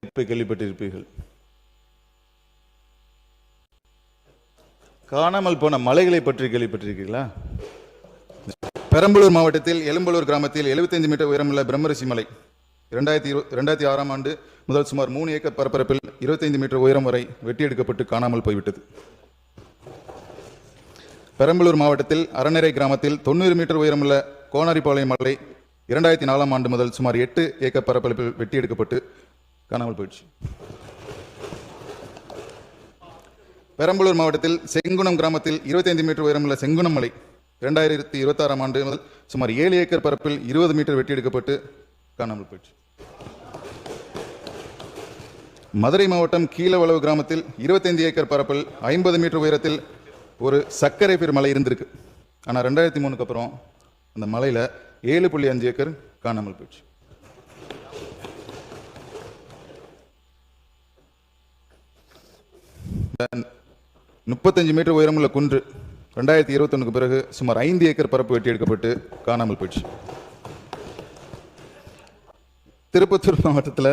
கேள்விப்பட்டிருப்பீர்கள். காணாமல் போன மலைகளை பற்றி கேள்விப்பட்டிருக்கீங்களா? பெரம்பலூர் மாவட்டத்தில் எலும்பலூர் கிராமத்தில் 75 மீட்டர் உயரமுள்ள பிரம்மரிஷி மலை 2006ஆம் ஆண்டு முதல் சுமார் 3 ஏக்கர் பரப்பரப்பில் 25 மீட்டர் உயரம் வரை வெட்டி எடுக்கப்பட்டு காணாமல் போய்விட்டது. பெரம்பலூர் மாவட்டத்தில் அறநெறை கிராமத்தில் 90 மீட்டர் உயரமுள்ள கோனாரிபாளையம் மலை 2004ஆம் ஆண்டு முதல் சுமார் 8 ஏக்கர் பரப்பரப்பில் வெட்டி எடுக்கப்பட்டு காணாமல் போயிடுச்சு. பெரம்பலூர் மாவட்டத்தில் செங்குணம் கிராமத்தில் 25 மீட்டர் உயரமுள்ள செங்குணம் மலை 2026ஆம் ஆண்டு முதல் சுமார் 7 ஏக்கர் பரப்பில் 20 மீட்டர் வெட்டி எடுக்கப்பட்டு காணாமல் போயிடுச்சு. மதுரை மாவட்டம் கீழவளவு கிராமத்தில் 25 ஏக்கர் பரப்பில் 50 மீட்டர் உயரத்தில் ஒரு சர்க்கரை பெரு மலை இருந்திருக்கு. ஆனால் 2003க்கு அப்புறம் அந்த மலையில் 7.5 ஏக்கர் காணாமல் போயிடுச்சு. முப்பத்தஞ்சு மீட்டர் உயரமுள்ள குன்று 2021க்கு பிறகு சுமார் 5 ஏக்கர் பரப்பு வெட்டி எடுக்கப்பட்டு காணாமல் போயிடுச்சு. திருப்பத்தூர் மாவட்டத்தில்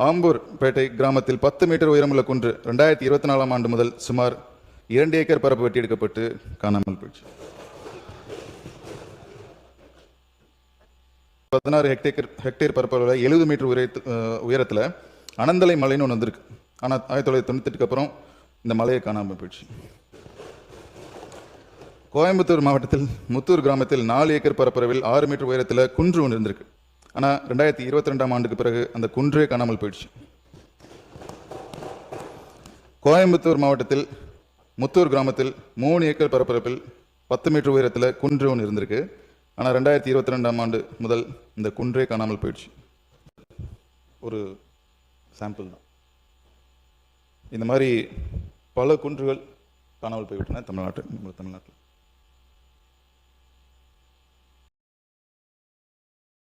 ஆம்பூர்பேட்டை கிராமத்தில் 10 மீட்டர் உயரமுள்ள குன்று 2024ஆம் ஆண்டு முதல் சுமார் 2 ஏக்கர் பரப்பு வெட்டி எடுக்கப்பட்டு காணாமல் போயிடுச்சு. 16 ஹெக்டேர் பரப்பளவில் 70 மீட்டர் உயரத்தில் அனந்தலை மலைன்னு ஒன்று வந்திருக்கு. ஆனால் 1998க்கு அப்புறம் இந்த மலையை காணாமல் போயிடுச்சு. கோயம்புத்தூர் மாவட்டத்தில் முத்தூர் கிராமத்தில் 4 ஏக்கர் பரப்பளவில் 6 மீட்டர் உயரத்தில் குன்று ஒன்று இருந்திருக்கு. ஆனால் 2022ஆம் ஆண்டுக்கு பிறகு அந்த குன்றே காணாமல் போயிடுச்சு. கோயம்புத்தூர் மாவட்டத்தில் முத்தூர் கிராமத்தில் 3 ஏக்கர் பரப்பரப்பில் 10 மீட்டர் உயரத்தில் குன்று ஒன்று இருந்திருக்கு. ஆனால் 2022ஆம் ஆண்டு முதல் இந்த குன்றே காணாமல் போயிடுச்சு. ஒரு சாம்பிள் தான். இந்த மாதிரி பல குன்றுகள் காணாமல் போய்விட்டன தமிழ்நாட்டில்.